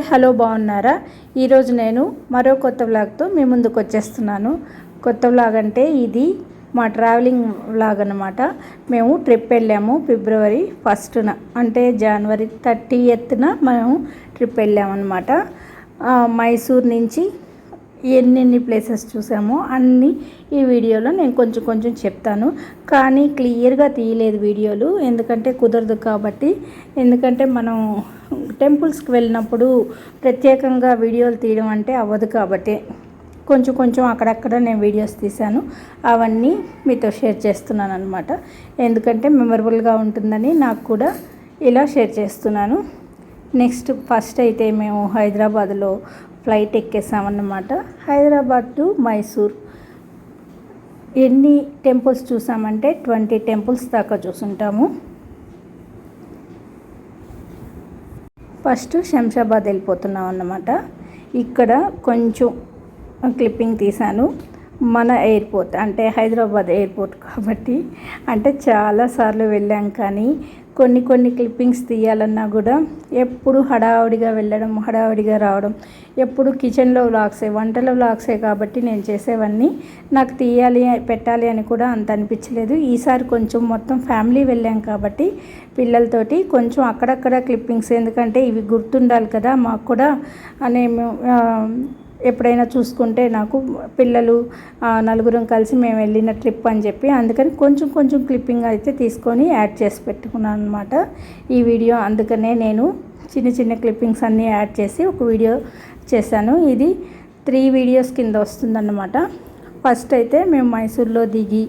Hello, బాగున్నారా? ఈరోజు నేను మరో కొత్త వ్లాగ్తో మీ ముందుకు వచ్చేస్తున్నాను. కొత్త వ్లాగ్ అంటే ఇది మా ట్రావెలింగ్ వ్లాగ్ అన్నమాట. మేము ట్రిప్ వెళ్ళాము ఫిబ్రవరి 1న, అంటే జనవరి 30న మేము ట్రిప్ వెళ్ళామన్నమాట. మైసూర్ నుంచి ఎన్నెన్ని ప్లేసెస్ చూసామో అన్నీ ఈ వీడియోలో నేను కొంచెం కొంచెం చెప్తాను. కానీ క్లియర్గా తీయలేదు వీడియోలు, ఎందుకంటే కుదరదు కాబట్టి. ఎందుకంటే మనం టెంపుల్స్కి వెళ్ళినప్పుడు ప్రత్యేకంగా వీడియోలు తీయడం అంటే అవ్వదు కాబట్టి కొంచెం కొంచెం అక్కడక్కడ నేను వీడియోస్ తీశాను. అవన్నీ మీతో షేర్ చేస్తున్నాను అనమాట. ఎందుకంటే మెమరబుల్గా ఉంటుందని నాకు కూడా ఇలా షేర్ చేస్తున్నాను. నెక్స్ట్ ఫస్ట్ అయితే మేము హైదరాబాద్లో ఫ్లైట్ ఎక్కేసామన్నమాట. హైదరాబాద్ టు మైసూర్. ఎన్ని టెంపుల్స్ చూసామంటే 20 టెంపుల్స్ దాకా చూసుంటాము. ఫస్ట్ శంషాబాద్ వెళ్ళిపోతున్నాం అన్నమాట. ఇక్కడ కొంచెం క్లిప్పింగ్ తీశాను. మన ఎయిర్పోర్ట్ అంటే హైదరాబాద్ ఎయిర్పోర్ట్ కాబట్టి, అంటే చాలాసార్లు వెళ్ళాం కానీ కొన్ని క్లిప్పింగ్స్ తీయాలన్నా కూడా ఎప్పుడు హడావుడిగా వెళ్ళడం, హడావుడిగా రావడం, ఎప్పుడు కిచెన్లో వ్లాగ్సే, వంటల వ్లాగ్సే కాబట్టి నేను చేసేవన్నీ నాకు తీయాలి పెట్టాలి అని కూడా అంత అనిపించలేదు. ఈసారి కొంచెం మొత్తం ఫ్యామిలీ వెళ్ళాం కాబట్టి పిల్లలతోటి కొంచెం అక్కడక్కడ క్లిప్పింగ్స్, ఎందుకంటే ఇవి గుర్తుండాలి కదా మాకు కూడా అనే ఎప్పుడైనా చూసుకుంటే నాకు పిల్లలు నలుగురం కలిసి మేము వెళ్ళిన ట్రిప్ అని చెప్పి, అందుకని కొంచెం క్లిప్పింగ్ అయితే తీసుకొని యాడ్ చేసి పెట్టుకున్నాను అనమాట ఈ వీడియో. అందుకనే నేను చిన్న క్లిప్పింగ్స్ అన్నీ యాడ్ చేసి ఒక వీడియో చేశాను. ఇది 3 వీడియోస్ కింద వస్తుందన్నమాట. ఫస్ట్ అయితే మేము మైసూర్లో దిగి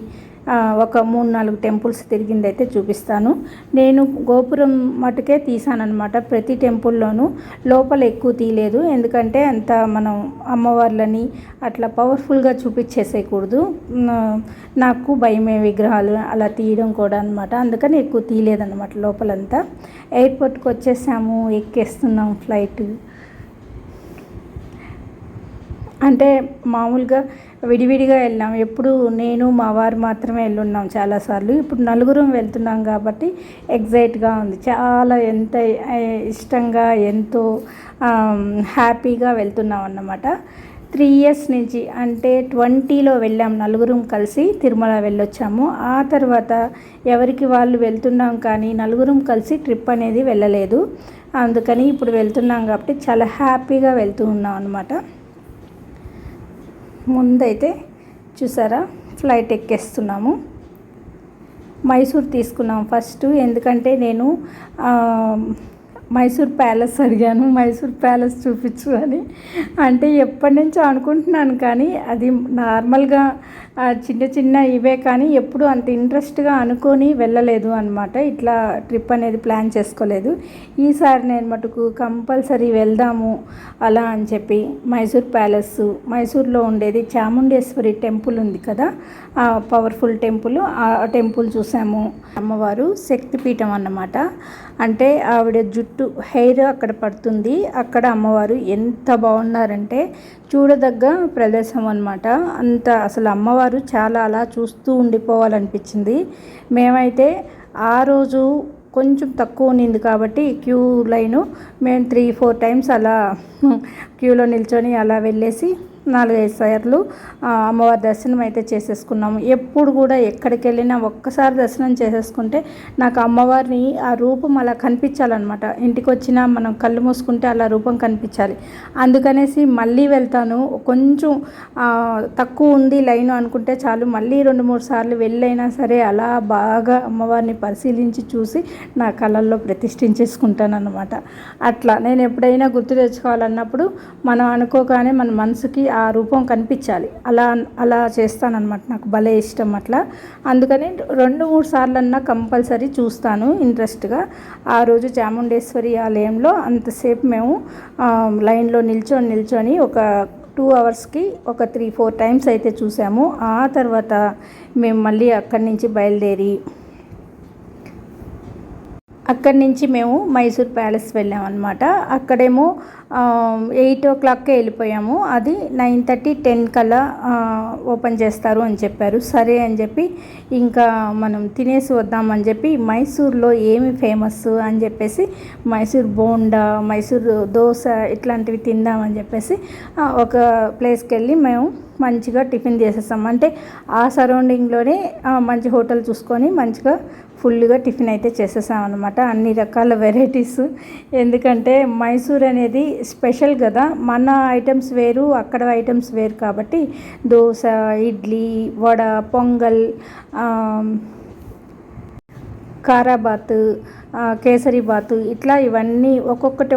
ఒక 3-4 టెంపుల్స్ తిరిగింది అయితే చూపిస్తాను. నేను గోపురం మటుకే తీసానమాట. ప్రతి టెంపుల్లోనూ లోపల ఎక్కువ తీయలేదు, ఎందుకంటే అంత మనం అమ్మవార్లని అట్లా పవర్ఫుల్గా చూపించేసేయకూడదు. నాకు భయమే విగ్రహాలు అలా తీయడం కూడా అనమాట. అందుకని ఎక్కువ తీయలేదన్నమాట లోపలంతా. ఎయిర్పోర్ట్కి వచ్చేసాము, ఎక్కేస్తున్నాం ఫ్లైట్. అంటే మామూలుగా విడివిడిగా వెళ్ళాం. ఎప్పుడు నేను మా వారు మాత్రమే వెళ్ళున్నాం చాలాసార్లు. ఇప్పుడు నలుగురం వెళ్తున్నాం కాబట్టి ఎగ్జైట్గా ఉంది. చాలా ఎంత ఇష్టంగా, ఎంతో హ్యాపీగా వెళ్తున్నాం అన్నమాట. 3 ఇయర్స్ నుంచి, అంటే 20లో వెళ్ళాం నలుగురం కలిసి తిరుమల వెళ్ళొచ్చాము. ఆ తర్వాత ఎవరికి వాళ్ళు వెళ్తున్నాం కానీ నలుగురం కలిసి ట్రిప్ అనేది వెళ్ళలేదు. అందుకని ఇప్పుడు వెళ్తున్నాం కాబట్టి చాలా హ్యాపీగా వెళ్తూ ఉన్నాం అన్నమాట. ముందైతే చూసారా ఫ్లైట్ ఎక్కేస్తున్నాము. మైసూర్ తీసుకున్నాం ఫస్ట్, ఎందుకంటే నేను మైసూర్ ప్యాలెస్ అడిగాను, మైసూర్ ప్యాలెస్ చూపించు అని. అంటే ఎప్పటి నుంచో అనుకుంటున్నాను కానీ అది నార్మల్గా చిన్న ఇవే కానీ ఎప్పుడు అంత ఇంట్రెస్ట్గా అనుకొని వెళ్ళలేదు అనమాట. ఇట్లా ట్రిప్ అనేది ప్లాన్ చేసుకోలేదు. ఈసారి నేను మటుకు కంపల్సరీ వెళ్దాము అలా అని చెప్పి మైసూర్ ప్యాలెస్, మైసూర్లో ఉండేది చాముండేశ్వరి టెంపుల్ ఉంది కదా, పవర్ఫుల్ టెంపుల్, ఆ టెంపుల్ చూసాము. అమ్మవారు శక్తిపీఠం అన్నమాట. అంటే ఆవిడ జుట్టు హెయిర్ అక్కడ పడుతుంది. అక్కడ అమ్మవారు ఎంత బాగున్నారంటే చూడదగ్గ ప్రదేశం అన్నమాట. అంత అసలు అమ్మవారు చాలా అలా చూస్తూ ఉండిపోవాలనిపించింది. మేమైతే ఆ రోజు కొంచెం తక్కువ ఉన్నింది కాబట్టి క్యూ లైను మేము 3-4 టైమ్స్ అలా క్యూలో నిల్చొని అలా వెళ్ళేసి 4-5 సార్లు అమ్మవారి దర్శనం అయితే చేసేసుకున్నాము. ఎప్పుడు కూడా ఎక్కడికి వెళ్ళినా ఒక్కసారి దర్శనం చేసేసుకుంటే నాకు అమ్మవారిని ఆ రూపం అలా కనిపించాలన్నమాట. ఇంటికి వచ్చినా మనం కళ్ళు మూసుకుంటే అలా రూపం కనిపించాలి. అందుకనేసి మళ్ళీ వెళ్తాను. కొంచెం తక్కువ ఉంది లైన్ అనుకుంటే చాలు, మళ్ళీ 2-3 సార్లు వెళ్ళైనా సరే అలా బాగా అమ్మవారిని పరిశీలించి చూసి నా కళ్ళల్లో ప్రతిష్ఠించేసుకుంటాను అన్నమాట. అట్లా నేను ఎప్పుడైనా గుర్తు తెచ్చుకోవాలన్నప్పుడు మనం అనుకోగానే మన మనసుకి ఆ రూపం కనిపించాలి. అలా చేస్తానన్నమాట. నాకు భలే ఇష్టం అట్లా. అందుకని 2-3 సార్లన్నా కంపల్సరీ చూస్తాను ఇంట్రెస్ట్గా. ఆ రోజు చాముండేశ్వరి ఆలయంలో అంతసేపు మేము లైన్లో నిల్చొని ఒక 2 అవర్స్కి ఒక 3-4 టైమ్స్ అయితే చూసాము. ఆ తర్వాత మేము మళ్ళీ అక్కడి నుంచి బయలుదేరి అక్కడి నుంచి మేము మైసూర్ ప్యాలెస్ వెళ్ళామన్నమాట. అక్కడేమో 8 o'clockకే వెళ్ళిపోయాము. అది 9:30, 10 కల్లా ఓపెన్ చేస్తారు అని చెప్పారు. సరే అని చెప్పి ఇంకా మనం తినేసి వద్దామని చెప్పి మైసూర్లో ఏమి ఫేమస్ అని చెప్పేసి మైసూర్ బోండా, మైసూర్ దోశ ఇట్లాంటివి తిందామని చెప్పేసి ఒక ప్లేస్కి వెళ్ళి మేము మంచిగా టిఫిన్ చేసేసాం. అంటే ఆ సరౌండింగ్లోనే మంచి హోటల్ చూసుకొని మంచిగా ఫుల్గా టిఫిన్ అయితే చేసేసాం అనమాట. అన్ని రకాల వెరైటీస్, ఎందుకంటే మైసూర్ అనేది స్పెషల్ కదా, మన ఐటమ్స్ వేరు అక్కడ ఐటమ్స్ వేరు కాబట్టి దోశ, ఇడ్లీ, వడ, పొంగల్, కారాబాత్, కేసరి బాతు ఇట్లా ఇవన్నీ ఒక్కొక్కటి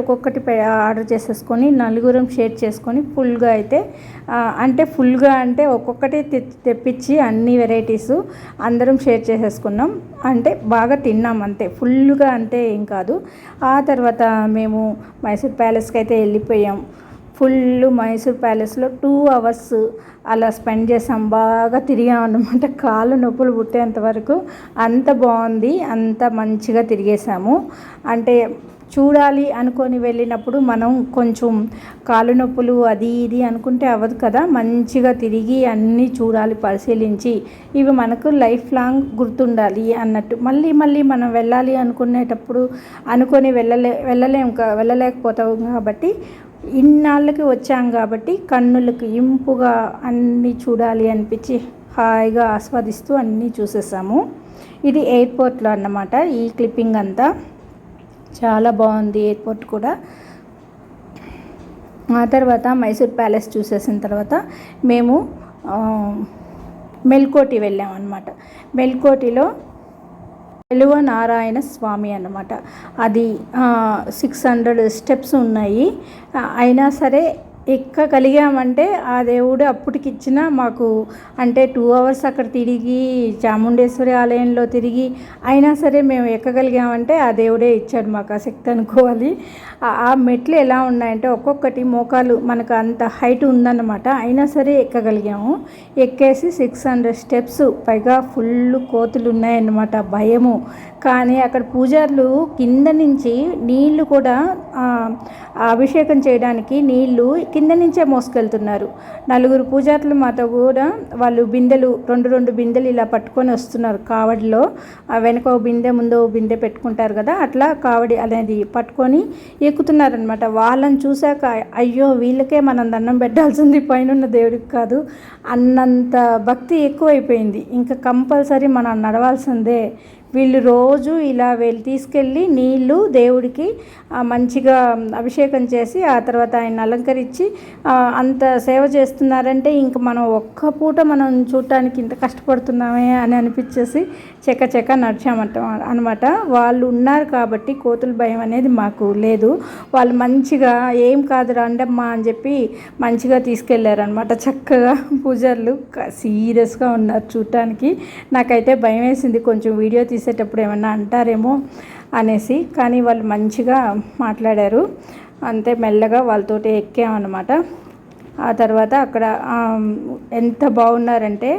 ఆర్డర్ చేసేసుకొని నలుగురం షేర్ చేసుకొని ఫుల్గా అయితే అంటే ఒక్కొక్కటి తెప్పించి అన్ని వెరైటీస్ అందరం షేర్ చేసేసుకున్నాం. అంటే బాగా తిన్నాం అంతే, ఫుల్గా అంటే ఏం కాదు. ఆ తర్వాత మేము మైసూర్ ప్యాలెస్కి అయితే వెళ్ళిపోయాం. ఫుల్ మైసూర్ ప్యాలెస్లో 2 hours అలా స్పెండ్ చేసాం. బాగా తిరిగాం అన్నమాట, కాళ్ళు నొప్పులు పుట్టేంత వరకు. అంత బాగుంది, అంత మంచిగా తిరిగేసాము. అంటే చూడాలి అనుకొని వెళ్ళినప్పుడు మనం కొంచెం కాళ్ళు నొప్పులు అది ఇది అనుకుంటే అవ్వదు కదా, మంచిగా తిరిగి అన్నీ చూడాలి, పరిశీలించి ఇవి మనకు లైఫ్ లాంగ్ గుర్తుండాలి అన్నట్టు. మళ్ళీ మనం వెళ్ళాలి అనుకునేటప్పుడు అనుకొని వెళ్ళలేకపోతాం కాబట్టి ఇన్నాళ్ళకి వచ్చాం కాబట్టి కన్నులకు ఇంపుగా అన్నీ చూడాలి అనిపించి హాయిగా ఆస్వాదిస్తూ అన్నీ చూసేసాము. ఇది ఎయిర్పోర్ట్లో అన్నమాట. ఈ క్లిప్పింగ్ అంతా చాలా బాగుంది ఎయిర్పోర్ట్ కూడా. ఆ తర్వాత మైసూర్ ప్యాలెస్ చూసేసిన తర్వాత మేము మెల్కోటి వెళ్ళామన్నమాట. మెల్కోటిలో చెలువ నారాయణ స్వామి అన్నమాట. అది 600 steps ఉన్నాయి. అయినా సరే ఎక్కగలిగామంటే ఆ దేవుడు అప్పటికిచ్చిన మాకు, అంటే 2 hours అక్కడ తిరిగి చాముండేశ్వరి ఆలయంలో తిరిగి అయినా సరే మేము ఎక్కగలిగామంటే ఆ దేవుడే ఇచ్చాడు మాకు ఆ శక్తి అనుకోవాలి. ఆ మెట్లు ఎలా ఉన్నాయంటే ఒక్కొక్కటి మోకాలు మనకు అంత హైట్ ఉందన్నమాట, అయినా సరే ఎక్కగలిగాము. ఎక్కేసి 600 steps, పైగా ఫుల్ కోతులు ఉన్నాయన్నమాట, భయము. కానీ అక్కడ పూజారులు కింద నుంచి నీళ్లు కూడా అభిషేకం చేయడానికి నీళ్లు కింద నుంచే మోసుకెళ్తున్నారు. 4 పూజారులు మాతో కూడా వాళ్ళు బిందెలు 2 బిందెలు ఇలా పట్టుకొని వస్తున్నారు. కావడిలో వెనక ఓ బిందె ముందు ఓ బిందె పెట్టుకుంటారు కదా, అట్లా కావడి అనేది పట్టుకొని ఎక్కుతున్నారనమాట. వాళ్ళని చూశాక అయ్యో వీళ్ళకే మనం దండం పెట్టాల్సింది, పైన దేవుడికి కాదు అన్నంత భక్తి ఎక్కువైపోయింది. ఇంకా కంపల్సరీ మనం నడవాల్సిందే. వీళ్ళు రోజు ఇలా తీసుకెళ్ళి నీళ్ళు దేవుడికి మంచిగా అభిషేకం చేసి ఆ తర్వాత ఆయన అలంకరించి అంత సేవ చేస్తున్నారంటే ఇంక మనం ఒక్క పూట మనం చూడటానికి ఇంత కష్టపడుతున్నామే అని అనిపించేసి చెక్క నడిచామంట అనమాట. వాళ్ళు ఉన్నారు కాబట్టి కోతుల భయం అనేది మాకు లేదు. వాళ్ళు మంచిగా ఏం కాదు రండమ్మా అని చెప్పి మంచిగా తీసుకెళ్ళారనమాట. చక్కగా పూజారులు సీరియస్గా ఉన్నారు చూడటానికి. నాకైతే భయం వేసింది కొంచెం వీడియో తీసేటప్పుడు ఏమన్నా అంటారేమో అనేసి, కానీ వాళ్ళు మంచిగా మాట్లాడారు. అంతే మెల్లగా వాళ్ళతోటి ఎక్కామన్నమాట. ఆ తర్వాత అక్కడ ఎంత బాగున్నారంటే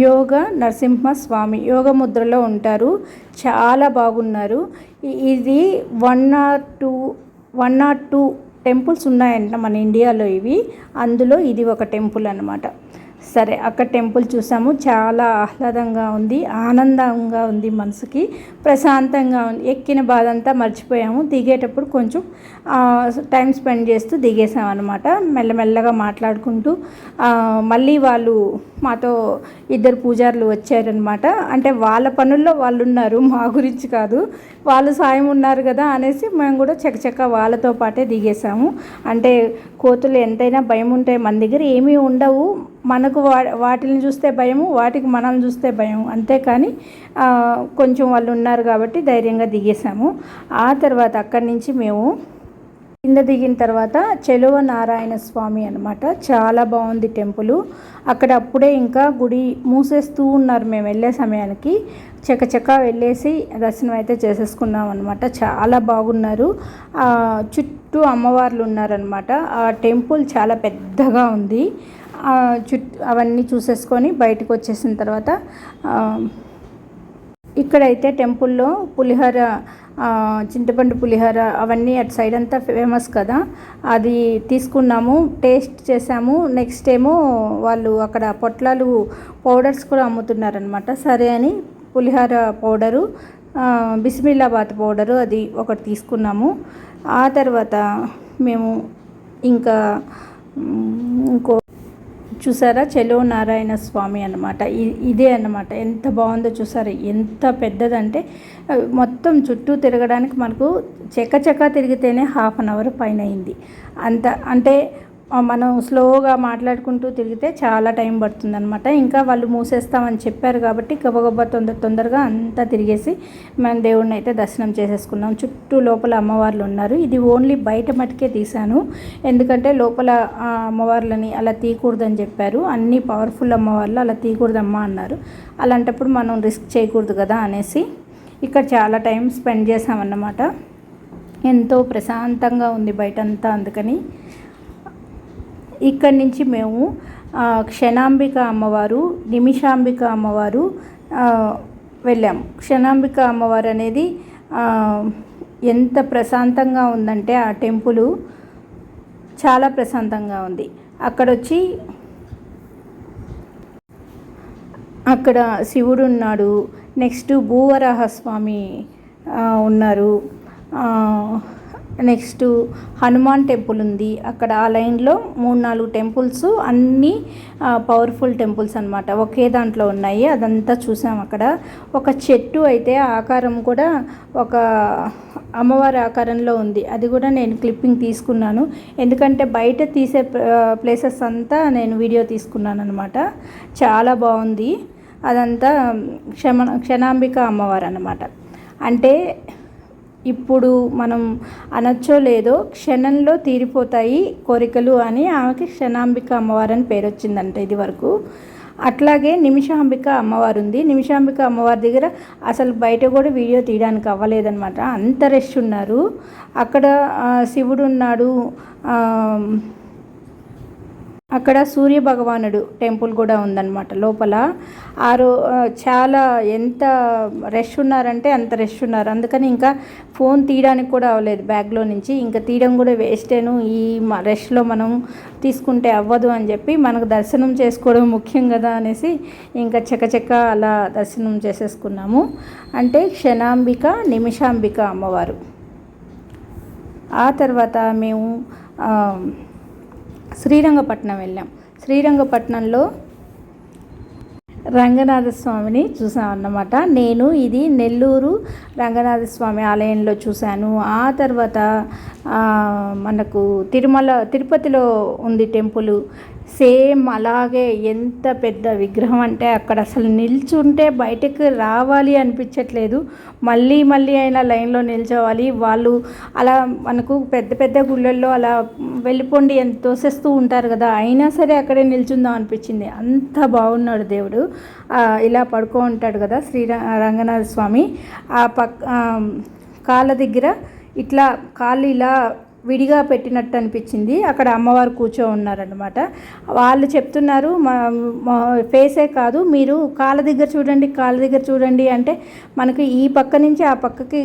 యోగ నరసింహస్వామి యోగ ముద్రలో ఉంటారు, చాలా బాగున్నారు. ఇది 102 టెంపుల్స్ ఉన్నాయంట మన ఇండియాలో ఇవి, అందులో ఇది ఒక టెంపుల్ అన్నమాట. సరే అక్కడ టెంపుల్ చూసాము, చాలా ఆహ్లాదంగా ఉంది, ఆనందంగా ఉంది, మనసుకి ప్రశాంతంగా ఉంది. ఎక్కిన బాధ అంతా మర్చిపోయాము. దిగేటప్పుడు కొంచెం టైం స్పెండ్ చేస్తూ దిగేసాం అనమాట, మెల్లమెల్లగా మాట్లాడుకుంటూ. మళ్ళీ వాళ్ళు మాతో 2 పూజారులు వచ్చారనమాట. అంటే వాళ్ళ పనుల్లో వాళ్ళు ఉన్నారు, మా గురించి కాదు, వాళ్ళు సాయం ఉన్నారు కదా అనేసి మేము కూడా చకచక వాళ్ళతో పాటే దిగేసాము. అంటే కోతులు ఎంతైనా భయం ఉంటాయి, మన దగ్గర ఏమీ ఉండవు. మనకు వాటిని చూస్తే భయము, వాటికి మనల్ని చూస్తే భయం, అంతేకాని కొంచెం వాళ్ళు ఉన్నారు కాబట్టి ధైర్యంగా దిగేసాము. ఆ తర్వాత అక్కడి నుంచి మేము కింద దిగిన తర్వాత చెలువ నారాయణ స్వామి అనమాట. చాలా బాగుంది టెంపుల్. అక్కడ అప్పుడే ఇంకా గుడి మూసేస్తూ ఉన్నారు మేము వెళ్ళే సమయానికి. చకచకా వెళ్ళేసి దర్శనం అయితే చేసేసుకున్నాం అనమాట. చాలా బాగున్నారు. చుట్టూ అమ్మవార్లు ఉన్నారనమాట. ఆ టెంపుల్ చాలా పెద్దగా ఉంది. అవన్నీ చూసేసుకొని బయటకు వచ్చేసిన తర్వాత ఇక్కడైతే టెంపుల్లో పులిహోర, చింతపండు పులిహోర అవన్నీ అటు సైడ్ అంతా ఫేమస్ కదా, అది తీసుకున్నాము, టేస్ట్ చేసాము. నెక్స్ట్ ఏమో వాళ్ళు అక్కడ పొట్లాలు పౌడర్స్ కూడా అమ్ముతున్నారనమాట. సరే అని పులిహోర పౌడరు, బిస్మిల్లాబాద్ పౌడరు అది ఒకటి తీసుకున్నాము. ఆ తర్వాత మేము ఇంకా ఇంకో చూసారా, చెలో నారాయణ స్వామి అన్నమాట. ఇదే అన్నమాట. ఎంత బాగుందో చూసారా, ఎంత పెద్దదంటే మొత్తం చుట్టూ తిరగడానికి మనకు చెక్క తిరిగితేనే 1/2 అవర్ పైన అయింది. అంత అంటే మనం స్లోగా మాట్లాడుకుంటూ తిరిగితే చాలా టైం పడుతుందన్నమాట. ఇంకా వాళ్ళు మూసేస్తామని చెప్పారు కాబట్టి గబగబా తొందరగా అంతా తిరిగేసి మనం దేవుడిని అయితే దర్శనం చేసేసుకున్నాం. చుట్టూ లోపల అమ్మవార్లు ఉన్నారు. ఇది ఓన్లీ బయట మటుకే తీశాను, ఎందుకంటే లోపల అమ్మవార్లని అలా తీయకూడదని చెప్పారు. అన్నీ పవర్ఫుల్ అమ్మవార్లు, అలా తీయకూడదమ్మా అన్నారు. అలాంటప్పుడు మనం రిస్క్ చేయకూడదు కదా అనేసి ఇక్కడ చాలా టైం స్పెండ్ చేసామన్నమాట. ఎంతో ప్రశాంతంగా ఉంది బయటంతా. అందుకని ఇక్కడి నుంచి మేము క్షణాంబిక అమ్మవారు, నిమిషాంబిక అమ్మవారు వెళ్ళాము. క్షణాంబిక అమ్మవారు అనేది ఎంత ప్రశాంతంగా ఉందంటే ఆ టెంపుల్ చాలా ప్రశాంతంగా ఉంది. అక్కడ శివుడు ఉన్నాడు. నెక్స్ట్ భూవరాహస్వామి ఉన్నారు. నెక్స్ట్ హనుమాన్ టెంపుల్ ఉంది. అక్కడ ఆ లైన్లో 3-4 టెంపుల్స్, అన్నీ పవర్ఫుల్ టెంపుల్స్ అనమాట, ఒకే దాంట్లో ఉన్నాయి. అదంతా చూసాం. అక్కడ ఒక చెట్టు అయితే ఆకారం కూడా ఒక అమ్మవారి ఆకారంలో ఉంది. అది కూడా నేను క్లిప్పింగ్ తీసుకున్నాను, ఎందుకంటే బయట తీసే ప్లేసెస్ అంతా నేను వీడియో తీసుకున్నాను అనమాట. చాలా బాగుంది. అదంతా క్షణాంబిక అమ్మవారు అన్నమాట. అంటే ఇప్పుడు మనం అనొచ్చో లేదో, క్షణంలో తీరిపోతాయి కోరికలు అని ఆమెకి క్షణాంబిక అమ్మవారు అని పేరు వచ్చిందంట ఇది వరకు. అట్లాగే నిమిషాంబిక అమ్మవారు ఉంది. నిమిషాంబిక అమ్మవారి దగ్గర అసలు బయట కూడా వీడియో తీయడానికి అవ్వలేదన్నమాట, అంత రష్ ఉన్నారు. అక్కడ శివుడు ఉన్నాడు. అక్కడ సూర్య భగవానుడు టెంపుల్ కూడా ఉందన్నమాట లోపల. చాలా ఎంత రష్ ఉన్నారంటే అంత రష్ ఉన్నారు. అందుకని ఇంకా ఫోన్ తీయడానికి కూడా అవ్వలేదు బ్యాగ్లో నుంచి. ఇంకా తీయడం కూడా వేస్టేను, ఈ రష్లో మనం తీసుకుంటే అవ్వదు అని చెప్పి మనకు దర్శనం చేసుకోవడం ముఖ్యం కదా అనేసి ఇంకా చకచక అలా దర్శనం చేసేసుకున్నాము. అంటే క్షణాంబిక, నిమిషాంబిక అమ్మవారు. ఆ తర్వాత మేము శ్రీరంగపట్నం వెళ్ళాం. శ్రీరంగపట్నంలో రంగనాథస్వామిని చూసామన్నమాట. నేను ఇది నెల్లూరు రంగనాథస్వామి ఆలయంలో చూశాను. ఆ తర్వాత మనకు తిరుపతిలో ఉంది టెంపుల్, సేమ్ అలాగే. ఎంత పెద్ద విగ్రహం అంటే అక్కడ అసలు నిల్చుంటే బయటకు రావాలి అనిపించట్లేదు. మళ్ళీ అయినా లైన్లో నిల్చోవాలి. వాళ్ళు అలా మనకు పెద్ద గుళ్ళల్లో అలా వెళ్ళిపోండి అని తోసేస్తూ ఉంటారు కదా, అయినా సరే అక్కడే నిల్చుందాం అనిపించింది. అంత బాగున్నాడు దేవుడు. ఇలా పడుకో ఉంటాడు కదా రంగనాథ స్వామి. ఆ కాళ్ళ దగ్గర ఇట్లా కాళ్ళు ఇలా విడిగా పెట్టినట్టు అనిపించింది. అక్కడ అమ్మవారు కూర్చో ఉన్నారనమాట. వాళ్ళు చెప్తున్నారు ఫేసే కాదు, మీరు కాళ్ళ దగ్గర చూడండి అంటే మనకి ఈ పక్క నుంచి ఆ పక్కకి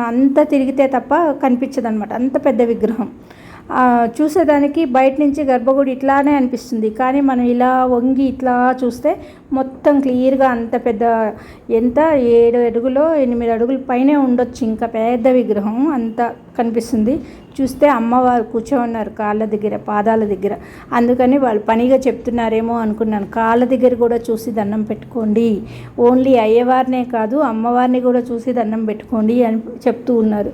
అంతా తిరిగితే తప్ప కనిపించదు అనమాట. అంత పెద్ద విగ్రహం. చూసేదానికి బయట నుంచి గర్భగుడి ఇట్లానే అనిపిస్తుంది, కానీ మనం ఇలా వంగి ఇట్లా చూస్తే మొత్తం క్లియర్గా అంత పెద్ద, ఎంత 7 అడుగులో 8 అడుగుల పైనే ఉండొచ్చు. ఇంకా పెద్ద విగ్రహం అంత కనిపిస్తుంది. చూస్తే అమ్మవారు కూర్చోన్నారు కాళ్ళ దగ్గర, పాదాల దగ్గర. అందుకని వాళ్ళు పనిగా చెప్తున్నారేమో అనుకున్నాను. కాళ్ళ దగ్గర కూడా చూసి దండం పెట్టుకోండి, ఓన్లీ అయ్యవారినే కాదు అమ్మవారిని కూడా చూసి దండం పెట్టుకోండి అని చెప్తూ ఉన్నారు.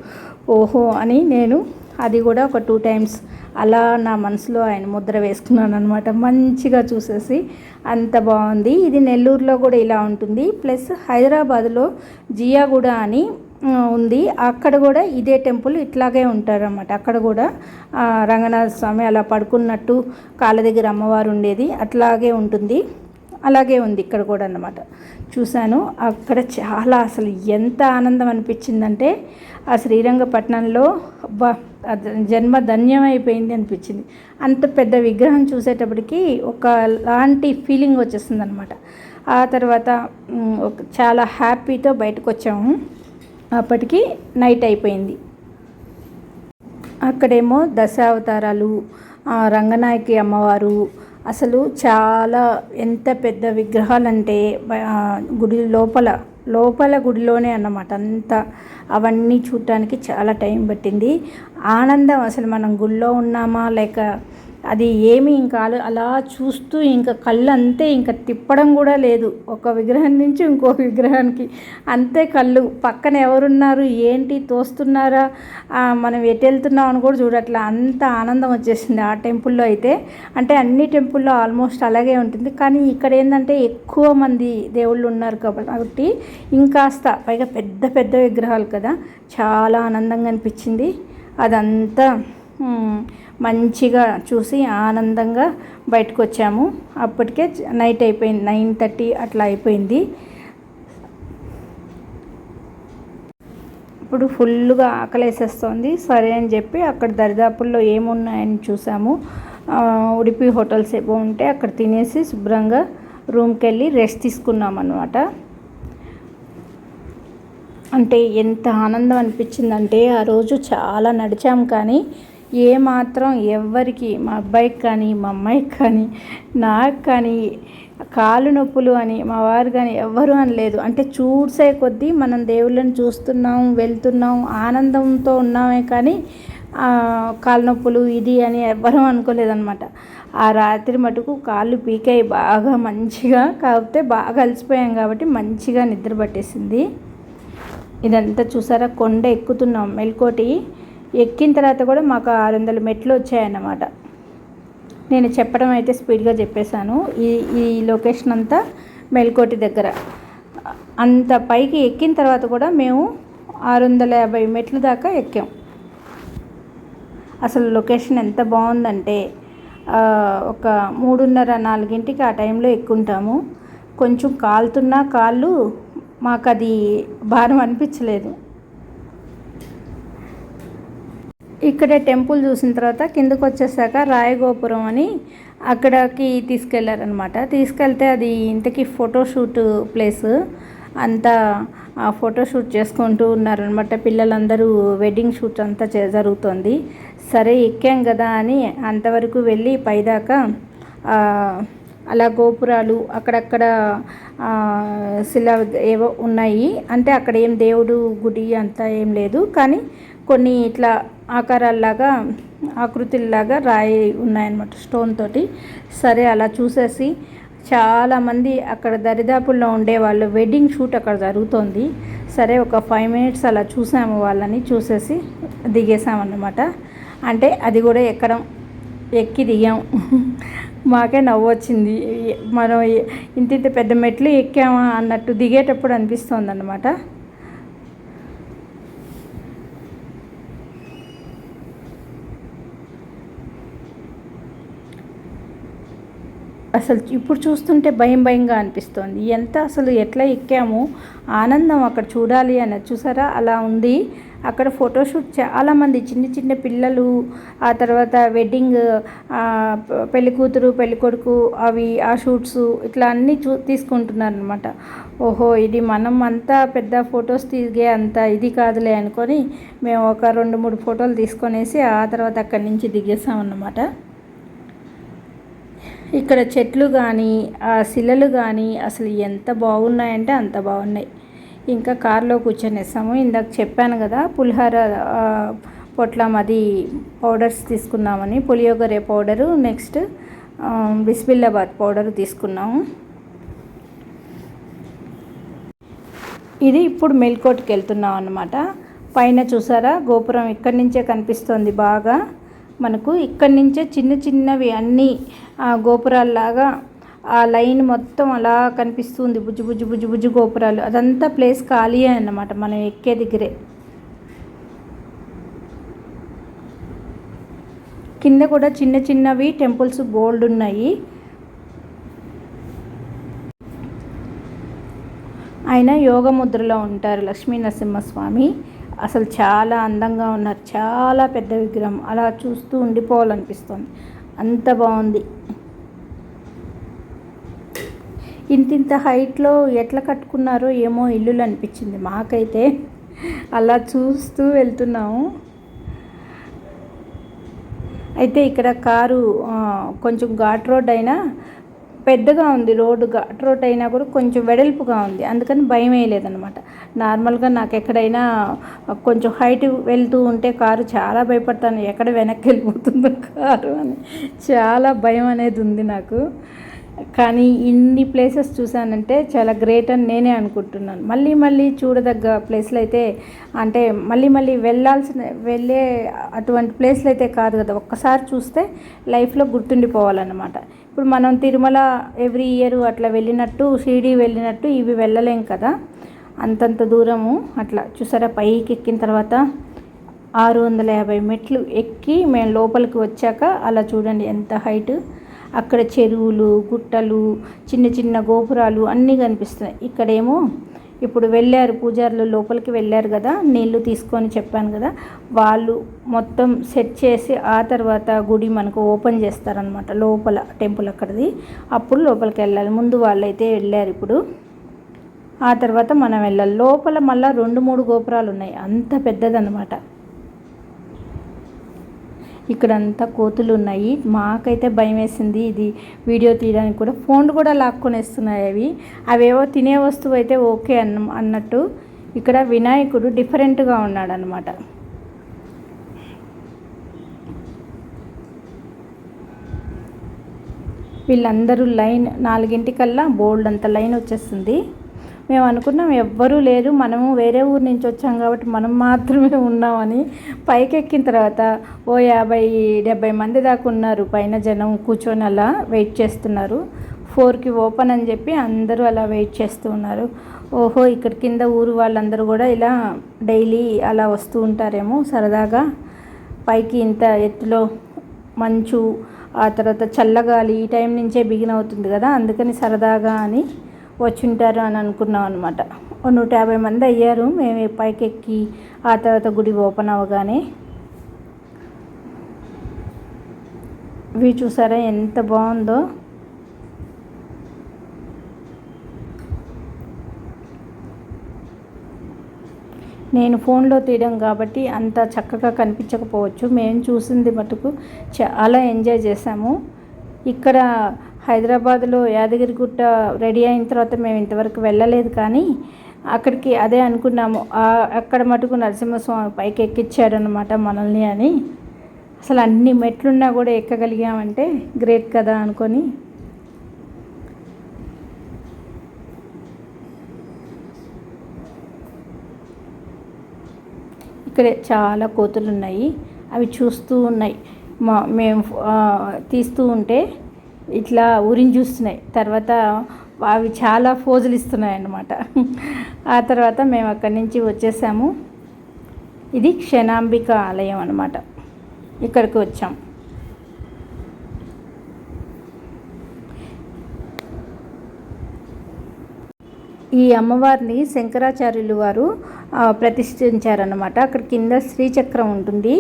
ఓహో అని నేను అది కూడా ఒక 2 టైమ్స్ అలా నా మనసులో ఆయన ముద్ర వేసుకున్నాను అనమాట. మంచిగా చూసేసి అంత బాగుంది. ఇది నెల్లూరులో కూడా ఇలా ఉంటుంది. ప్లస్ హైదరాబాద్లో జియాగూడ అని ఉంది, అక్కడ కూడా ఇదే టెంపుల్ ఇట్లాగే ఉంటారన్నమాట. అక్కడ కూడా రంగనాథ స్వామి అలా పడుకున్నట్టు కాళ్ళ దగ్గర అమ్మవారు ఉండేది అట్లాగే ఉంటుంది. అలాగే ఉంది ఇక్కడ కూడా అన్నమాట. చూశాను అక్కడ చాలా అసలు ఎంత ఆనందం అనిపించిందంటే ఆ శ్రీరంగపట్నంలో జన్మ ధన్యమైపోయింది అనిపించింది. అంత పెద్ద విగ్రహం చూసేటప్పటికి ఒకలాంటి ఫీలింగ్ వచ్చేస్తుంది అనమాట. ఆ తర్వాత చాలా హ్యాపీతో బయటకు వచ్చాము. అప్పటికి నైట్ అయిపోయింది. అక్కడేమో దశావతారాలు, రంగనాయకి అమ్మవారు, అసలు చాలా ఎంత పెద్ద విగ్రహాలంటే గుడి లోపల గుడిలోనే అన్నమాట అంతా. అవన్నీ చూడటానికి చాలా టైం పట్టింది. ఆనందం అసలు మనం గుడిలో ఉన్నామా లేక అది ఏమి ఇంకా అలా చూస్తూ ఇంకా కళ్ళు అంతే, ఇంకా తిప్పడం కూడా లేదు. ఒక విగ్రహం నుంచి ఇంకో విగ్రహానికి అంతే కళ్ళు. పక్కన ఎవరున్నారు ఏంటి తోస్తున్నారా మనం ఎటు వెళ్తున్నాం అని కూడా చూడట్లా. అంత ఆనందం వచ్చేసింది ఆ టెంపుల్లో అయితే. అంటే అన్ని టెంపుల్లో ఆల్మోస్ట్ అలాగే ఉంటుంది, కానీ ఇక్కడ ఏంటంటే ఎక్కువ మంది దేవుళ్ళు ఉన్నారు కాబట్టి ఇంకాస్త పైగా పెద్ద పెద్ద విగ్రహాలు కదా, చాలా ఆనందంగా అనిపించింది. అదంతా మంచిగా చూసి ఆనందంగా బయటకు వచ్చాము. అప్పటికే నైట్ అయిపోయింది, 9:30 అట్లా అయిపోయింది. ఇప్పుడు ఫుల్గా ఆకలేసేస్తుంది. సరే అని చెప్పి అక్కడ దరిదాపుల్లో ఏమున్నాయని చూసాము. ఉడిపి హోటల్స్ ఏవో ఉంటే అక్కడ తినేసి శుభ్రంగా రూమ్కి వెళ్ళి రెస్ట్ తీసుకున్నాం అన్నమాట. అంటే ఎంత ఆనందం అనిపించిందంటే ఆ రోజు చాలా నడిచాము, కానీ ఏమాత్రం ఎవ్వరికి, మా అబ్బాయికి కానీ మా అమ్మాయికి కానీ నాకు కానీ కాళ్ళు నొప్పులు అని మా వారు కానీ ఎవ్వరూ అనలేదు. అంటే చూసే కొద్దీ మనం దేవుళ్ళని చూస్తున్నాం, వెళ్తున్నాం, ఆనందంతో ఉన్నామే, కానీ కాళ్ళ నొప్పులు ఇది అని ఎవ్వరూ అనుకోలేదన్నమాట. ఆ రాత్రి మటుకు కాళ్ళు పీకాయి బాగా మంచిగా. కాకపోతే బాగా అలసిపోయాం కాబట్టి మంచిగా నిద్ర పట్టేసింది. ఇదంతా చూసారా, కొండ ఎక్కుతున్నాం. మెల్కోటి ఎక్కిన తర్వాత కూడా మాకు 600 మెట్లు వచ్చాయన్నమాట. నేను చెప్పడం అయితే స్పీడ్గా చెప్పేశాను. ఈ లొకేషన్ అంతా మెల్కోటి దగ్గర. అంత పైకి ఎక్కిన తర్వాత కూడా మేము 650 మెట్లు దాకా ఎక్కాం. అసలు లొకేషన్ ఎంత బాగుందంటే ఒక 3:30-4 ఆ టైంలో ఎక్కుంటాము. కొంచెం కాలుతున్నా కాళ్ళు మాకు అది భారం అనిపించలేదు. ఇక్కడ టెంపుల్ చూసిన తర్వాత కిందకు వచ్చేసాక రాయగోపురం అని అక్కడికి తీసుకెళ్లారనమాట. తీసుకెళ్తే అది ఇంతకీ ఫోటోషూట్ ప్లేస్. అంతా ఫోటోషూట్ చేసుకుంటూ ఉన్నారనమాట. పిల్లలందరూ వెడ్డింగ్ షూట్ అంతా జరుగుతుంది. సరే ఎక్కాం కదా అని అంతవరకు వెళ్ళి పైదాకా అలా గోపురాలు అక్కడక్కడ శిలా ఏవో ఉన్నాయి. అంటే అక్కడ ఏం దేవుడు గుడి అంతా ఏం లేదు, కానీ కొన్ని ఇట్లా ఆకారాల్లాగా ఆకృతిలాగా రాయి ఉన్నాయన్నమాట స్టోన్ తోటి. సరే అలా చూసేసి చాలామంది అక్కడ దరిదాపుల్లో ఉండేవాళ్ళు వెడ్డింగ్ షూట్ అక్కడ జరుగుతోంది. సరే ఒక 5 మినిట్స్ అలా చూసాము, వాళ్ళని చూసేసి దిగేసామన్నమాట. అంటే అది కూడా ఎక్కి దిగాం. మాకే నవ్వొచ్చింది. మనం ఇంత పెద్ద మెట్లు ఎక్కామా అన్నట్టు దిగేటప్పుడు అనిపిస్తుంది అన్నమాట. అసలు ఇప్పుడు చూస్తుంటే భయంగా అనిపిస్తుంది. అసలు ఎట్లా ఎక్కాము, ఆనందం అక్కడ చూడాలి అని చూసారా, అలా ఉంది. అక్కడ ఫోటోషూట్ చాలామంది చిన్న పిల్లలు, ఆ తర్వాత వెడ్డింగ్ పెళ్ళికూతురు పెళ్ళికొడుకు ఆ షూట్స్ ఇట్లా అన్నీ తీసుకుంటున్నారనమాట. ఓహో, ఇది మనం అంతా పెద్ద ఫొటోస్ దిగే అంత ఇది కాదులే అనుకొని మేము ఒక 2-3 ఫోటోలు తీసుకొనేసి ఆ తర్వాత అక్కడి నుంచి దిగేసామన్నమాట. ఇక్కడ చెట్లు కానీ ఆ శిలలు కానీ అసలు ఎంత బాగున్నాయంటే అంత బాగున్నాయి. ఇంకా కారులో కూర్చొనేసాము. ఇందాక చెప్పాను కదా పులిహోర పొట్లం అది పౌడర్స్ తీసుకున్నామని. పులియోగరే పౌడరు, నెక్స్ట్ బిస్మిల్లాబాద్ పౌడరు తీసుకున్నాము. ఇది ఇప్పుడు మెల్కోట్కి వెళ్తున్నాం అన్నమాట. పైన చూసారా గోపురం ఇక్కడి నుంచే కనిపిస్తుంది బాగా మనకు. ఇక్కడి నుంచే చిన్నవి అన్నీ గోపురాల్లాగా ఆ లైన్ మొత్తం అలా కనిపిస్తుంది. బుజ్జు గోపురాలు. అదంతా ప్లేస్ ఖాళీయే అన్నమాట మనం ఎక్కే దగ్గరే. కింద కూడా చిన్నవి టెంపుల్స్ బోల్డ్ ఉన్నాయి. ఆయన యోగ ముద్రలో ఉంటారు లక్ష్మీ నరసింహస్వామి. అసలు చాలా అందంగా ఉన్నారు, చాలా పెద్ద విగ్రహం, అలా చూస్తూ ఉండిపోవాలనిపిస్తుంది, అంత బాగుంది. ఇంతింత హైట్లో ఎట్లా కట్టుకున్నారో ఏమో ఇల్లులు అనిపించింది మాకైతే. అలా చూస్తూ వెళ్తున్నాము. అయితే ఇక్కడ కారు కొంచెం ఘాట్ రోడ్ అయినా పెద్దగా ఉంది, రోడ్డు ఘాట్ రోడ్ అయినా కూడా కొంచెం వెడల్పుగా ఉంది, అందుకని భయం వేయలేదన్నమాట. నార్మల్గా నాకు ఎక్కడైనా కొంచెం హైట్ వెళ్తూ ఉంటే కారు చాలా భయపడతాను, ఎక్కడ వెనక్కి వెళ్ళిపోతుందో కారు అని చాలా భయం అనేది ఉంది నాకు. కానీ ఇన్ని ప్లేసెస్ చూశానంటే చాలా గ్రేట్ అని నేనే అనుకుంటున్నాను. మళ్ళీ మళ్ళీ చూడదగ్గ ప్లేస్లు అయితే, అంటే మళ్ళీ వెళ్ళే అటువంటి ప్లేస్లు అయితే కాదు కదా, ఒక్కసారి చూస్తే లైఫ్లో గుర్తుండిపోవాలన్నమాట. ఇప్పుడు మనం తిరుమల ఎవ్రీ ఇయర్ అట్లా వెళ్ళినట్టు, షిరిడి వెళ్ళినట్టు ఇవి వెళ్ళలేం కదా, అంతంత దూరము. అట్లా చూసారా, పైకి ఎక్కిన తర్వాత 650 మెట్లు ఎక్కి మేము లోపలికి వచ్చాక అలా చూడండి ఎంత హైట్. అక్కడ చెరువులు, గుట్టలు, చిన్న చిన్న గోపురాలు అన్నీ కనిపిస్తున్నాయి. ఇక్కడేమో ఇప్పుడు వెళ్ళారు పూజారులు, లోపలికి వెళ్ళారు కదా, నీళ్లు తీసుకొని చెప్పాను కదా, వాళ్ళు మొత్తం సెట్ చేసి ఆ తర్వాత గుడి మనకు ఓపెన్ చేస్తారనమాట, లోపల టెంపుల్ అక్కడిది. అప్పుడు లోపలికి వెళ్ళాలి, ముందు వాళ్ళైతే వెళ్ళారు, ఇప్పుడు ఆ తర్వాత మనం వెళ్ళాలి. లోపల మళ్ళీ 2-3 గోపురాలు ఉన్నాయి, అంత పెద్దదన్నమాట. ఇక్కడంతా కోతులు ఉన్నాయి, మాకైతే భయం వేసింది ఇది వీడియో తీయడానికి కూడా. ఫోన్లు కూడా లాక్కొనేస్తున్నాయి అవేవో తినే వస్తువు అయితే ఓకే అన్నట్టు. ఇక్కడ వినాయకుడు డిఫరెంట్గా ఉన్నాడు అన్నమాట. వీళ్ళందరూ లైన్ 4 బోల్డ్ అంత లైన్ వచ్చేస్తుంది. మేము అనుకున్నాం ఎవ్వరూ లేరు, మనము వేరే ఊరు నుంచి వచ్చాం కాబట్టి మనం మాత్రమే ఉన్నామని. పైకి ఎక్కిన తర్వాత 50-70 మంది దాకా ఉన్నారు పైన, జనం కూర్చొని అలా వెయిట్ చేస్తున్నారు. 4కి ఓపెన్ అని చెప్పి అందరూ అలా వెయిట్ చేస్తూ ఉన్నారు. ఓహో, ఇక్కడ కింద ఊరు వాళ్ళందరూ కూడా ఇలా డైలీ అలా వస్తూ ఉంటారేమో సరదాగా. పైకి ఇంత ఎత్తులో మంచు, ఆ తర్వాత చల్లగాలి ఈ టైం నుంచే బిగిన్ అవుతుంది కదా, అందుకని సరదాగా అని వచ్చుంటారు అని అనుకున్నాం అనమాట. 150 మంది అయ్యారు మేము పైకి ఎక్కి ఆ తర్వాత గుడి ఓపెన్ అవ్వగానే. ఇవి చూసారా ఎంత బాగుందో. నేను ఫోన్లో తీయడం కాబట్టి అంత చక్కగా కనిపించకపోవచ్చు, మేము చూసింది మటుకు చాలా ఎంజాయ్ చేసాము. ఇక్కడ హైదరాబాద్లో యాదగిరిగుట్ట రెడీ అయిన తర్వాత మేము ఇంతవరకు వెళ్ళలేదు, కానీ అక్కడికి అదే అనుకున్నాము, అక్కడ మటుకు నరసింహస్వామి పైకి ఎక్కించాడనమాట మనల్ని అని. అసలు అన్ని మెట్లున్నా కూడా ఎక్కగలిగామంటే గ్రేట్ కదా అనుకొని. ఇక్కడే చాలా కోతులు ఉన్నాయి, అవి చూస్తూ ఉన్నాయి. మేము తీస్తూ ఉంటే ఇట్లా ఊరిని చూస్తున్నాయి, తర్వాత అవి చాలా ఫోజులు ఇస్తున్నాయి అన్నమాట. ఆ తర్వాత మేము అక్కడి నుంచి వచ్చేసాము. ఇది క్షణాంబిక ఆలయం అన్నమాట, ఇక్కడికి వచ్చాం. ఈ అమ్మవారిని శంకరాచార్యులు వారు ప్రతిష్ఠించారన్నమాట. అక్కడ కింద శ్రీచక్రం ఉంటుంది,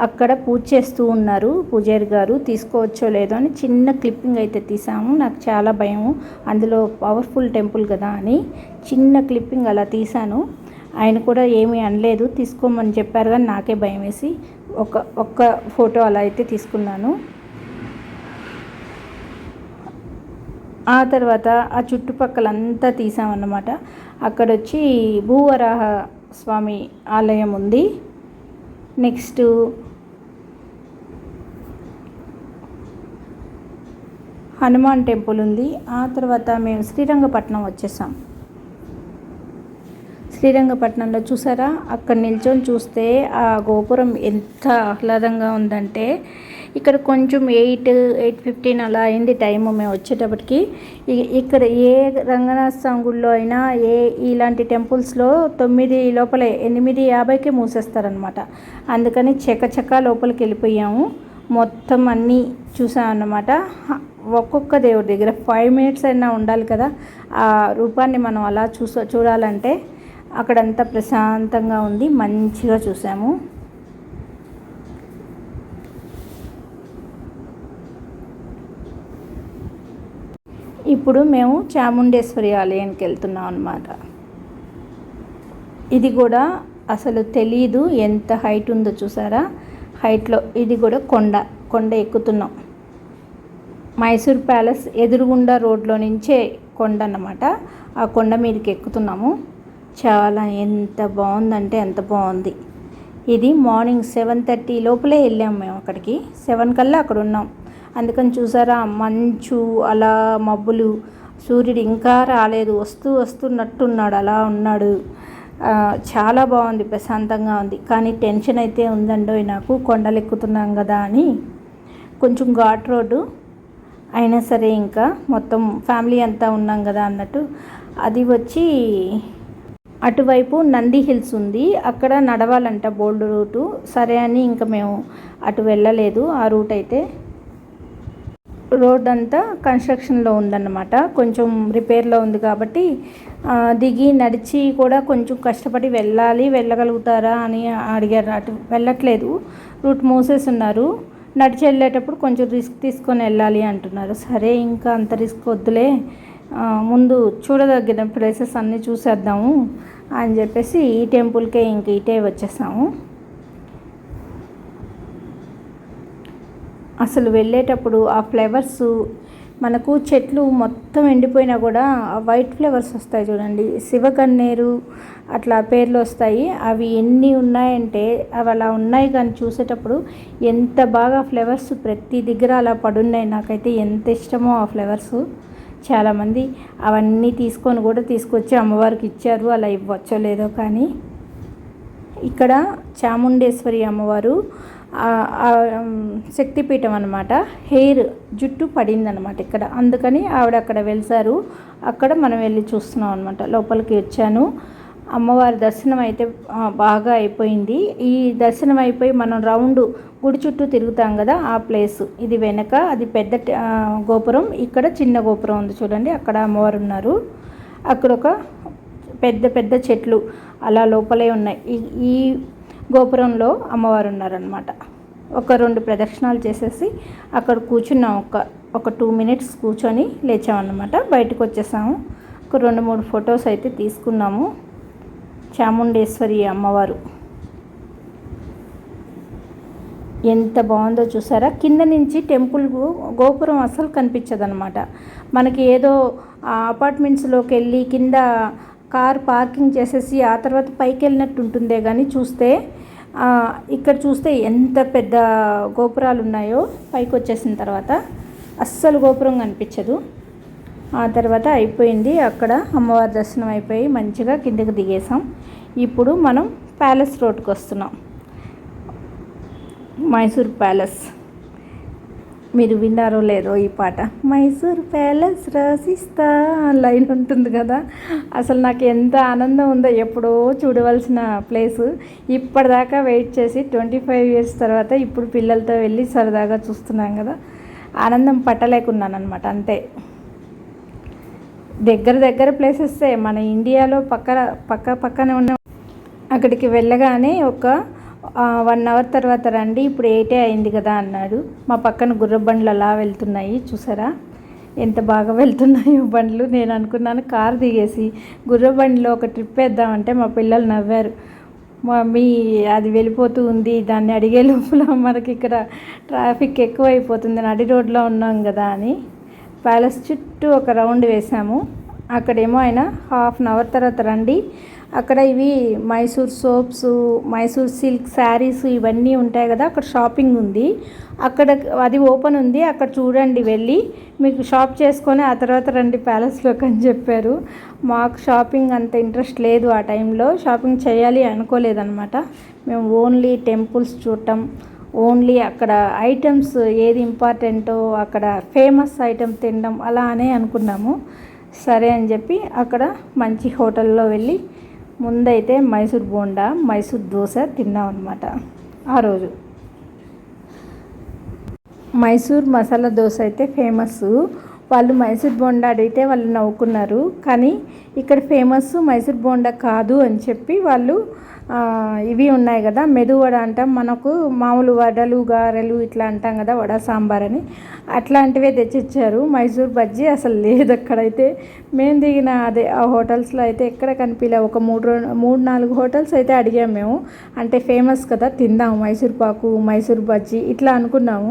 అక్కడ పూజ చేస్తూ ఉన్నారు పూజారి గారు. తీసుకోవచ్చో లేదో అని చిన్న క్లిప్పింగ్ అయితే తీసాము. నాకు చాలా భయం, అందులో పవర్ఫుల్ టెంపుల్ కదా అని చిన్న క్లిప్పింగ్ అలా తీశాను. ఆయన కూడా ఏమీ అనలేదు, తీసుకోమని చెప్పారు, కానీ నాకే భయం వేసి ఒక్క ఫోటో అలా అయితే తీసుకున్నాను. ఆ తర్వాత ఆ చుట్టుపక్కలంతా తీసామన్నమాట. అక్కడ వచ్చి భూవరాహ స్వామి ఆలయం ఉంది. నెక్స్ట్ హనుమాన్ టెంపుల్ ఉంది. ఆ తర్వాత మేము శ్రీరంగపట్నం వచ్చేసాం. శ్రీరంగపట్నంలో చూసారా, అక్కడ నిల్చొని చూస్తే ఆ గోపురం ఎంత ఆహ్లాదంగా ఉందంటే, ఇక్కడ కొంచెం 8:15 అలా అయింది టైము మేము వచ్చేటప్పటికి. ఇక్కడ ఏ రంగనాథ స్వామి గుడిలో అయినా ఇలాంటి టెంపుల్స్లో 9 లోపలే 8:50కే మూసేస్తారనమాట. అందుకని చకచకా లోపలికి వెళ్ళిపోయాము. మొత్తం అన్నీ చూసామన్నమాట. ఒక్కొక్క దేవుడి దగ్గర 5 మినిట్స్ అయినా ఉండాలి కదా, ఆ రూపాన్ని మనం అలా చూడాలంటే. అక్కడంతా ప్రశాంతంగా ఉంది, మంచిగా చూసాము. ఇప్పుడు మేము చాముండేశ్వరి ఆలయానికి వెళ్తున్నాం అన్నమాట. ఇది కూడా అసలు తెలీదు ఎంత హైట్ ఉందో చూసారా. హైట్లో ఇది కూడా కొండ ఎక్కుతున్నాం. మైసూర్ ప్యాలెస్ ఎదురుగుండా రోడ్లో నుంచే కొండ అన్నమాట. ఆ కొండ మీదకి ఎక్కుతున్నాము. చాలా ఎంత బాగుందంటే అంత బాగుంది. ఇది మార్నింగ్ 7:30 లోపలే వెళ్ళాము మేము అక్కడికి. 7 కల్లా అక్కడ ఉన్నాం. అందుకని చూసారా, మంచు అలా మబ్బులు, సూర్యుడు ఇంకా రాలేదు, వస్తున్నట్టున్నాడు, అలా ఉన్నాడు. చాలా బాగుంది, ప్రశాంతంగా ఉంది. కానీ టెన్షన్ అయితే ఉందండో నాకు, కొండలు ఎక్కుతున్నాం కదా అని. కొంచెం ఘాట్ రోడ్డు అయినా సరే ఇంకా మొత్తం ఫ్యామిలీ అంతా ఉన్నాం కదా అన్నట్టు. అది వచ్చి అటువైపు నంది హిల్స్ ఉంది, అక్కడ నడవాలంట బోల్డ్ రూటు. సరే అని ఇంకా మేము అటు వెళ్ళలేదు. ఆ రూట్ అయితే రోడ్ అంతా కన్స్ట్రక్షన్లో ఉందన్నమాట, కొంచెం రిపేర్లో ఉంది కాబట్టి దిగి నడిచి కూడా కొంచెం కష్టపడి వెళ్ళగలుగుతారా అని అడిగారు. అటు వెళ్ళట్లేదు, రూట్ మూసేస్తున్నారు. నడిచి వెళ్ళేటప్పుడు కొంచెం రిస్క్ తీసుకొని వెళ్ళాలి అంటున్నారు. సరే ఇంకా అంత రిస్క్ వద్దులే, ముందు చూడదగిన ప్లేసెస్ అన్నీ చూసేద్దాము అని చెప్పేసి ఈ టెంపుల్కే ఇంక ఇటే వచ్చేసాము. అసలు వెళ్ళేటప్పుడు ఆ ఫ్లవర్స్, మనకు చెట్లు మొత్తం ఎండిపోయినా కూడా ఆ వైట్ ఫ్లవర్స్ వస్తాయి చూడండి, శివకన్నేరు అట్లా పేర్లు వస్తాయి. అవి ఎన్ని ఉన్నాయంటే అవి అలా ఉన్నాయి, కానీ చూసేటప్పుడు ఎంత బాగా ఫ్లవర్స్ ప్రతి దగ్గర అలా పడున్నాయి. నాకైతే ఎంత ఇష్టమో ఆ ఫ్లవర్స్. చాలామంది అవన్నీ తీసుకొచ్చి అమ్మవారికి ఇచ్చారు. అలా ఇవ్వచ్చో లేదో కానీ ఇక్కడ చాముండేశ్వరి అమ్మవారు శక్తిపీఠం అన్నమాట. జుట్టు పడిందనమాట ఇక్కడ, అందుకని ఆవిడ అక్కడ వెలిసారు. అక్కడ మనం వెళ్ళి చూస్తున్నాం అనమాట. లోపలికి వచ్చాను. అమ్మవారి దర్శనం అయితే బాగా అయిపోయింది. ఈ దర్శనం అయిపోయి మనం రౌండ్ గుడి చుట్టూ తిరుగుతాం కదా, ఆ ప్లేస్ ఇది. వెనక అది పెద్ద గోపురం, ఇక్కడ చిన్న గోపురం ఉంది చూడండి, అక్కడ అమ్మవారు ఉన్నారు. అక్కడ ఒక పెద్ద చెట్లు అలా లోపలే ఉన్నాయి. ఈ గోపురంలో అమ్మవారు ఉన్నారనమాట. ఒక 2 ప్రదక్షిణాలు చేసేసి అక్కడ కూర్చున్నాం. ఒక 2 మినిట్స్ కూర్చొని లేచామన్నమాట. బయటకు వచ్చేసాము. ఒక 2-3 ఫొటోస్ అయితే తీసుకున్నాము. చాముండేశ్వరి అమ్మవారు ఎంత బాగుందో చూసారా. కింద నుంచి టెంపుల్ గోపురం అస్సలు కనిపించదనమాట. మనకి ఏదో అపార్ట్మెంట్స్లోకి వెళ్ళి కింద కార్ పార్కింగ్ చేసేసి ఆ తర్వాత పైకి వెళ్ళినట్టు ఉంటుందే కానీ చూస్తే, ఇక్కడ చూస్తే ఎంత పెద్ద గోపురాలు ఉన్నాయో. పైకి వచ్చేసిన తర్వాత అస్సలు గోపురం కనిపించదు. ఆ తర్వాత అయిపోయింది, అక్కడ అమ్మవారి దర్శనం అయిపోయి మంచిగా కిందకి దిగేసాం. ఇప్పుడు మనం ప్యాలెస్ రోడ్కి వస్తున్నాం. మైసూర్ ప్యాలెస్, మీరు విన్నారో లేదో ఈ పాట, మైసూర్ ప్యాలెస్ రాసిస్తా లైన్ ఉంటుంది కదా. అసలు నాకు ఎంత ఆనందం ఉందో, ఎప్పుడో చూడవలసిన ప్లేసు. ఇప్పటిదాకా వెయిట్ చేసి 25 ఇయర్స్ తర్వాత ఇప్పుడు పిల్లలతో వెళ్ళి సరదాగా చూస్తున్నాం కదా, ఆనందం పట్టలేకున్నాను అనమాట. అంతే, దగ్గర ప్లేసెసే మన ఇండియాలో పక్కనే ఉన్న. అక్కడికి వెళ్ళగానే ఒక 1 అవర్ తర్వాత రండి, ఇప్పుడు 8 అయింది కదా అన్నాడు. మా పక్కన గుర్రబండ్లు అలా వెళ్తున్నాయి చూసారా, ఎంత బాగా వెళ్తున్నాయో బండ్లు. నేను అనుకున్నాను కారు దిగేసి గుర్రబండిలో ఒక ట్రిప్ వేద్దామంటే మా పిల్లలు నవ్వారు. మమ్మీ అది వెళ్ళిపోతూ ఉంది, దాన్ని అడిగే లోపల మనకి ఇక్కడ ట్రాఫిక్ ఎక్కువైపోతుంది, నడి రోడ్లో ఉన్నాం కదా అని. ప్యాలెస్ చుట్టూ ఒక రౌండ్ వేసాము. అక్కడేమో ఆయన 1/2 అవర్ తర్వాత రండి, అక్కడ ఇవి మైసూర్ సోప్స్, మైసూర్ సిల్క్ శారీస్ ఇవన్నీ ఉంటాయి కదా, అక్కడ షాపింగ్ ఉంది. అక్కడ అది ఓపెన్ ఉంది, అక్కడ చూడండి, వెళ్ళి మీకు షాప్ చేసుకొని ఆ తర్వాత రండి ప్యాలెస్లోకి అని చెప్పారు. మాకు షాపింగ్ అంత ఇంట్రెస్ట్ లేదు, ఆ టైంలో షాపింగ్ చేయాలి అనుకోలేదన్నమాట. మేము ఓన్లీ టెంపుల్స్ చూడటం, ఓన్లీ అక్కడ ఐటమ్స్ ఏది ఇంపార్టెంటో అక్కడ ఫేమస్ ఐటమ్ తినడం అలా అనే అనుకున్నాము. సరే అని చెప్పి అక్కడ మంచి హోటల్లో వెళ్ళి ముందైతే మైసూర్ బోండా, మైసూర్ దోశ తిన్నాం అనమాట. ఆ రోజు మైసూర్ మసాలా దోశ అయితే ఫేమస్. వాళ్ళు మైసూర్ బోండా అడిగితే వాళ్ళు నవ్వుకున్నారు. కానీ ఇక్కడ ఫేమస్ మైసూర్ బోండా కాదు అని చెప్పి వాళ్ళు ఇవి ఉన్నాయి కదా, మెదు వడ అంటాం, మనకు మామూలు వడలు గారెలు ఇట్లా అంటాం కదా, వడ సాంబార్ అని, అట్లాంటివే తెచ్చిచ్చారు. మైసూర్ బజ్జీ అసలు లేదు అక్కడైతే. మేము దిగిన అదే ఆ హోటల్స్లో అయితే ఎక్కడ కనిపించలే. ఒక 3-4 హోటల్స్ అయితే అడిగాము మేము, అంటే ఫేమస్ కదా తిందాము మైసూర్ పాకు మైసూర్ బజ్జీ ఇట్లా అనుకున్నాము.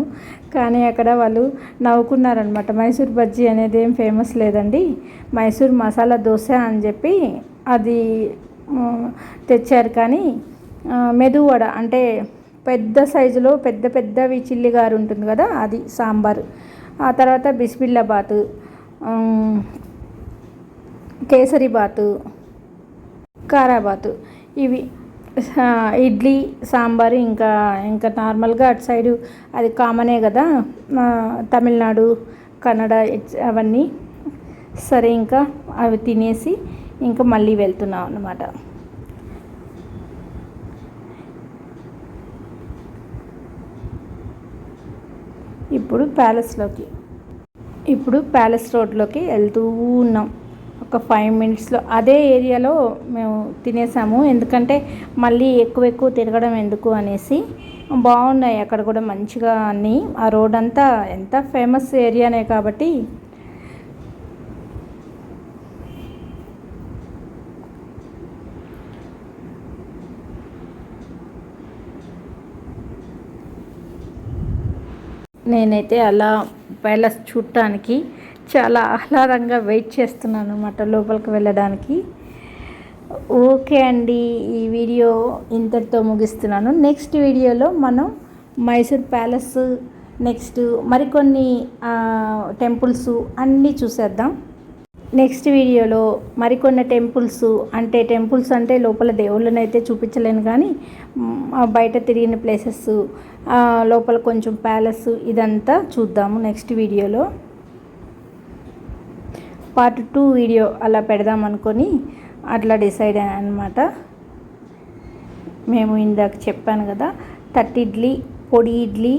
కానీ అక్కడ వాళ్ళు నవ్వుకున్నారనమాట. మైసూర్ బజ్జీ అనేది ఏం ఫేమస్ లేదండి, మైసూర్ మసాలా దోశ అని చెప్పి అది తెచ్చారు. కానీ మెదువడ అంటే పెద్ద సైజులో పెద్దవి చిల్లిగారు ఉంటుంది కదా, అది సాంబారు. ఆ తర్వాత బిస్మిల్లాబాత్, కేసరి బాతు, కారాబాతు, ఇవి ఇడ్లీ సాంబారు. ఇంకా నార్మల్గా అటు సైడు అది కామనే కదా, తమిళనాడు కన్నడ అవన్నీ. సరే ఇంకా అవి తినేసి ఇంకా మళ్ళీ వెళ్తున్నాం అన్నమాట. ఇప్పుడు ప్యాలెస్ రోడ్లోకి వెళ్తూ ఉన్నాం. ఒక 5 మినిట్స్లో అదే ఏరియాలో మేము తినేసాము. ఎందుకంటే మళ్ళీ ఎక్కువ తిరగడం ఎందుకు అనేసి. బాగున్నాయి అక్కడ కూడా మంచిగా అన్నీ. ఆ రోడ్ అంతా ఎంత ఫేమస్ ఏరియానే కాబట్టి. నేనైతే అలా ప్యాలెస్ చూడటానికి చాలా ఆహ్లాదంగా వెయిట్ చేస్తున్నాను అన్నమాట లోపలికి వెళ్ళడానికి. ఓకే అండి, ఈ వీడియో ఇంతటితో ముగిస్తున్నాను. నెక్స్ట్ వీడియోలో మనం మైసూర్ ప్యాలెస్, నెక్స్ట్ మరికొన్ని టెంపుల్స్ అన్నీ చూసేద్దాం. నెక్స్ట్ వీడియోలో మరికొన్ని టెంపుల్స్ అంటే లోపల దేవుళ్ళని అయితే చూపించలేను, కానీ బయట తిరిగిన ప్లేసెస్, లోపల కొంచెం ప్యాలెస్ ఇదంతా చూద్దాము నెక్స్ట్ వీడియోలో. పార్ట్ 2 వీడియో అలా పెడదాం అనుకొని అట్లా డిసైడ్ అయ్యాను అనమాట. మేము ఇందాక చెప్పాను కదా, తట్టి ఇడ్లీ, పొడి ఇడ్లీ,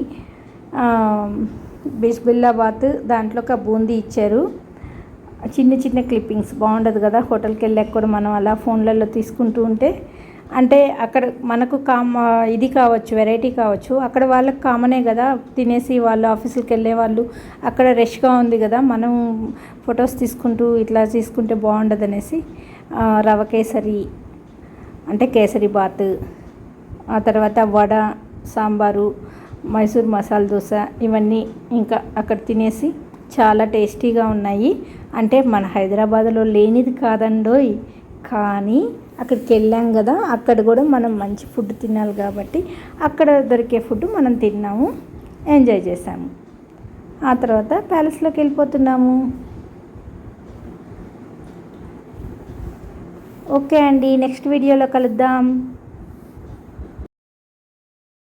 బిస్బిల్లాబాత్, దాంట్లో ఒక బూందీ ఇచ్చారు. చిన్న క్లిప్పింగ్స్ బాగుండదు కదా, హోటల్కి వెళ్ళాక కూడా మనం అలా ఫోన్లలో తీసుకుంటూ ఉంటే. అంటే అక్కడ మనకు ఇది కావచ్చు, వెరైటీ కావచ్చు, అక్కడ వాళ్ళకి కామనే కదా, తినేసి వాళ్ళు ఆఫీసులకు వెళ్ళే వాళ్ళు అక్కడ రష్గా ఉంది కదా, మనం ఫొటోస్ తీసుకుంటూ ఇట్లా తీసుకుంటే బాగుండదు అనేసి రవ కేసరి అంటే కేసరి బాత్, ఆ తర్వాత వడ సాంబారు, మైసూర్ మసాలా దోశ, ఇవన్నీ ఇంకా అక్కడ తినేసి చాలా టేస్టీగా ఉన్నాయి. అంటే మన హైదరాబాద్లో లేనిది కాదండోయ్, కానీ అక్కడికి వెళ్ళాం కదా, అక్కడ కూడా మనం మంచి ఫుడ్ తినాలి కాబట్టి అక్కడ దొరికే ఫుడ్ మనం తిన్నాము, ఎంజాయ్ చేసాము. ఆ తర్వాత ప్యాలెస్లోకి వెళ్ళిపోతున్నాము. ఓకే అండి, నెక్స్ట్ వీడియోలో కలుద్దాం.